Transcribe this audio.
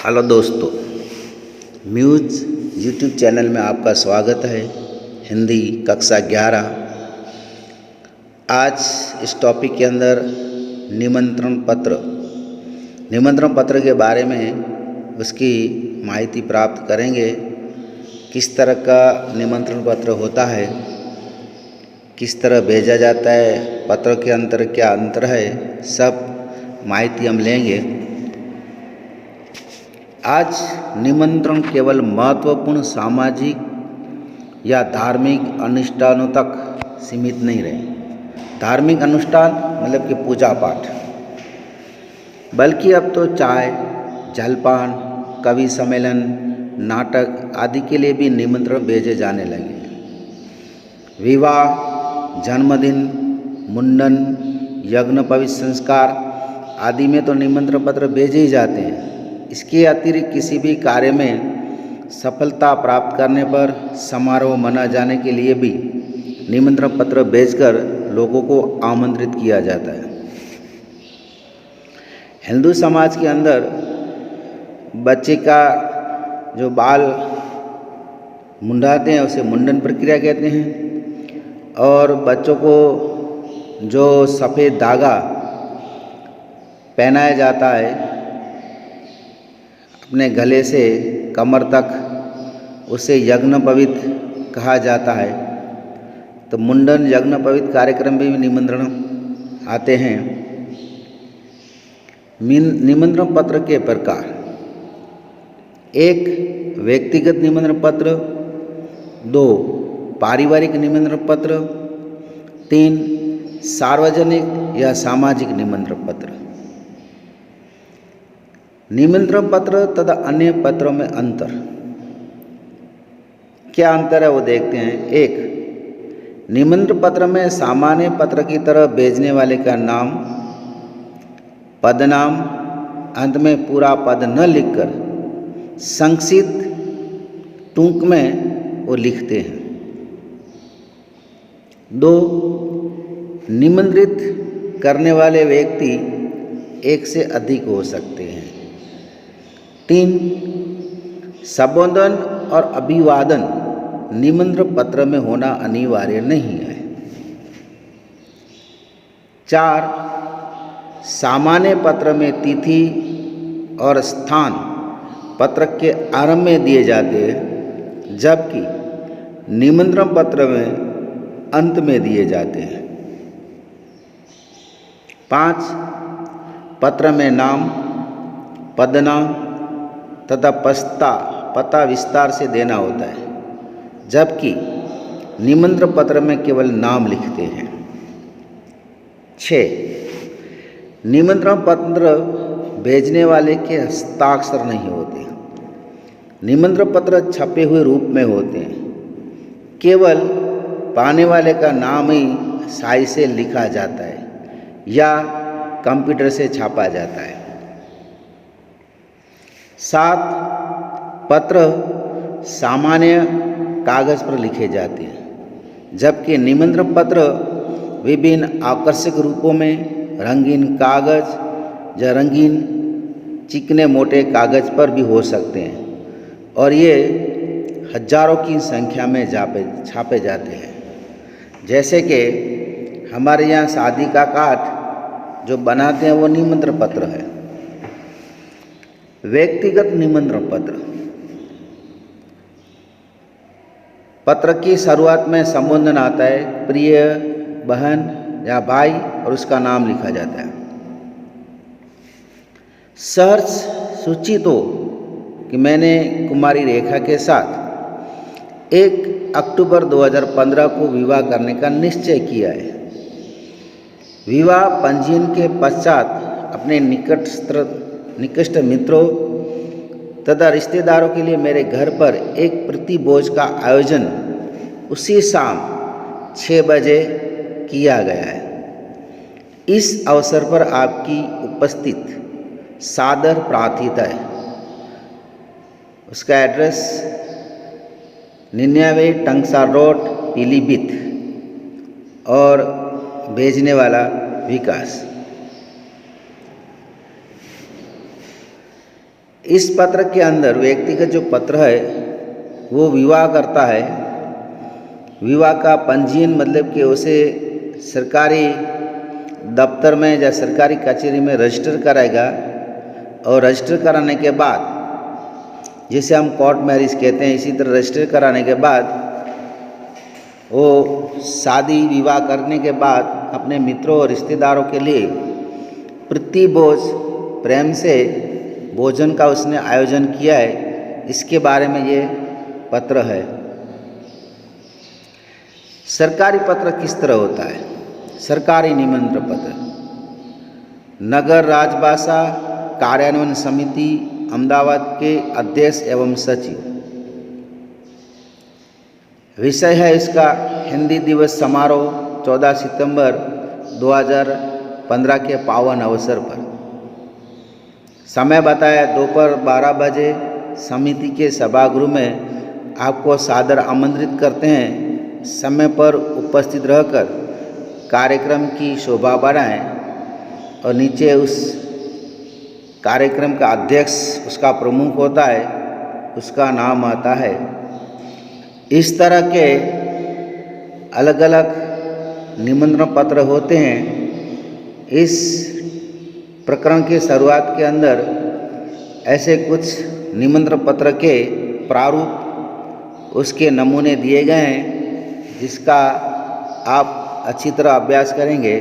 Hello दोस्तों, muse YouTube channel में आपका स्वागत है। हिंदी कक्षा 11। आज इस टॉपिक के अंदर निमंत्रण पत्र के बारे में उसकी माहिती प्राप्त करेंगे। किस तरह का निमंत्रण पत्र होता है, किस तरह भेजा जाता है, पत्र के अंदर क्या अंतर है, सब माहिती हम लेंगे। आज निमंत्रण केवल महत्वपूर्ण सामाजिक या धार्मिक अनुष्ठानों तक सीमित नहीं रहे। धार्मिक अनुष्ठान मतलब कि पूजा पाठ, बल्कि अब तो चाय, जलपान, कवि सम्मेलन, नाटक आदि के लिए भी निमंत्रण भेजे जाने लगे। विवाह, जन्मदिन, मुंडन, यज्ञ, पवित्र संस्कार आदि में तो निमंत्रण पत्र भेजे ही जाते हैं। इसके अतिरिक्त किसी भी कार्य में सफलता प्राप्त करने पर समारोह मना जाने के लिए भी निमंत्रण पत्र भेजकर लोगों को आमंत्रित किया जाता है। हिंदू समाज के अंदर बच्चे का जो बाल मुंडाते हैं उसे मुंडन प्रक्रिया कहते हैं, और बच्चों को जो सफ़ेद धागा पहनाया जाता है अपने गले से कमर तक, उसे यज्ञोपवीत कहा जाता है। तो मुंडन, यज्ञोपवीत कार्यक्रम में भी निमंत्रण आते हैं। निमंत्रण पत्र के प्रकार: 1. व्यक्तिगत निमंत्रण पत्र, 2. पारिवारिक निमंत्रण पत्र, 3. सार्वजनिक या सामाजिक निमंत्रण पत्र। निमंत्रण पत्र तथा अन्य पत्रों में अंतर। क्या अंतर है वो देखते हैं। 1. निमंत्रण पत्र में सामान्य पत्र की तरह भेजने वाले का नाम, पदनाम, अंत में पूरा पद न लिखकर संक्षिप्त टूक में वो लिखते हैं। 2. निमंत्रित करने वाले व्यक्ति एक से अधिक हो सकते हैं। 3. संबोधन और अभिवादन निमंत्रण पत्र में होना अनिवार्य नहीं है। 4. सामान्य पत्र में तिथि और स्थान पत्र के आरंभ में दिए जाते हैं, जबकि निमंत्रण पत्र में अंत में दिए जाते हैं। 5. पत्र में नाम, पदनाम तथा पता विस्तार से देना होता है, जबकि निमंत्रण पत्र में केवल नाम लिखते हैं। 6. निमंत्रण पत्र भेजने वाले के हस्ताक्षर नहीं होते। निमंत्रण पत्र छपे हुए रूप में होते हैं। केवल पाने वाले का नाम ही स्याही से लिखा जाता है या कंप्यूटर से छापा जाता है। 7. पत्र सामान्य कागज पर लिखे जाते हैं, जबकि निमंत्रण पत्र विभिन्न आकर्षक रूपों में रंगीन कागज या रंगीन चिकने मोटे कागज पर भी हो सकते हैं, और ये हजारों की संख्या में छापे जाते हैं। जैसे कि हमारे यहाँ शादी का कार्ड जो बनाते हैं वो निमंत्रण पत्र है। व्यक्तिगत निमंत्रण पत्र की शुरुआत में संबोधन आता है, प्रिय बहन या भाई, और उसका नाम लिखा जाता है। सहर्ष सूचित हो कि मैंने कुमारी रेखा के साथ 1 अक्टूबर 2015 को विवाह करने का निश्चय किया है। विवाह पंजीयन के पश्चात अपने निकटस्थ मित्रों तथा रिश्तेदारों के लिए मेरे घर पर एक प्रीति भोज का आयोजन उसी शाम 6 बजे किया गया है। इस अवसर पर आपकी उपस्थित सादर प्रार्थना है। उसका एड्रेस 99 टंगसार रोड, पीलीभीत, और भेजने वाला विकास। इस पत्र के अंदर व्यक्तिगत जो पत्र है वो विवाह करता है। विवाह का पंजीयन मतलब कि उसे सरकारी दफ्तर में या सरकारी कचहरी में रजिस्टर कराएगा, और रजिस्टर कराने के बाद, जिसे हम कोर्ट मैरिज कहते हैं, इसी तरह रजिस्टर कराने के बाद वो शादी विवाह करने के बाद अपने मित्रों और रिश्तेदारों के लिए प्रतिभोज प्रेम से भोजन का उसने आयोजन किया है। इसके बारे में ये पत्र है। सरकारी पत्र किस तरह होता है? सरकारी निमंत्रण पत्र नगर राजभाषा कार्यान्वयन समिति अहमदाबाद के अध्यक्ष एवं सचिव। विषय है इसका हिंदी दिवस समारोह 14 सितंबर 2015 के पावन अवसर पर। समय बताया दोपहर 12 बजे। समिति के सभागृह में आपको सादर आमंत्रित करते हैं। समय पर उपस्थित रहकर कार्यक्रम की शोभा बढ़ाएं, और नीचे उस कार्यक्रम का अध्यक्ष उसका प्रमुख होता है, उसका नाम आता है। इस तरह के अलग अलग निमंत्रण पत्र होते हैं। इस प्रकरण के शुरुआत के अंदर ऐसे कुछ निमंत्रण पत्र के प्रारूप, उसके नमूने दिए गए हैं, जिसका आप अच्छी तरह अभ्यास करेंगे